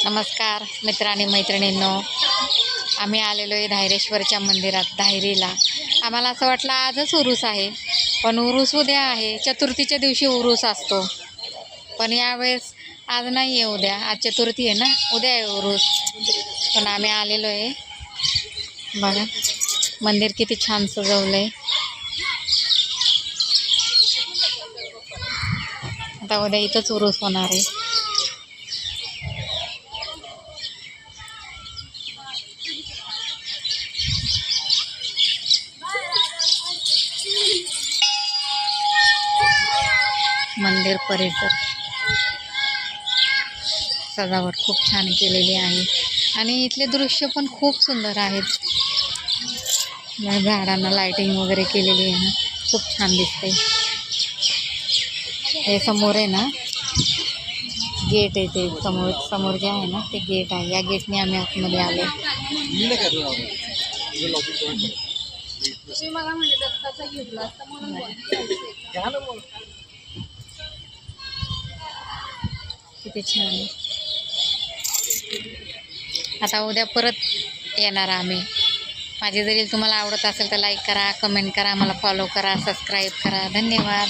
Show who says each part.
Speaker 1: नमस्कार मित्र आणि मैत्रिणींनो, आम्ही आलेलो आहे धायरेश्वरच्या मंदिरात धायरीला. आम्हाला असं वाटलं आजच उरूस आहे, पण उरूस उद्या आहे. चतुर्थीच्या दिवशी उरूस असतो, पण यावेळेस आज नाही आहे, उद्या. आज चतुर्थी आहे ना, उद्या आहे उरूस. पण आम्ही आलेलो आहे. बघा मंदिर किती छान सजवलं आहे. आता उद्या इथंच उरूस होणार आहे. मंदिर परिसर सजावट खूप छान केलेली आहे आणि इथले दृश्य पण खूप सुंदर आहेत. झाडांना लाइटिंग वगैरे केलेली आहे ना, खूप छान दिसते. हे समोर आहे ना गेट आहे, ते समोर जे आहे ना ते गेट आहे. या गेटने आम्ही आतमध्ये आलो. किती छान आहे. आता उद्या परत येणार आम्ही. माझी जरी तुम्हाला आवडत असेल तर लाईक करा, कमेंट करा, मला फॉलो करा, सबस्क्राईब करा. धन्यवाद.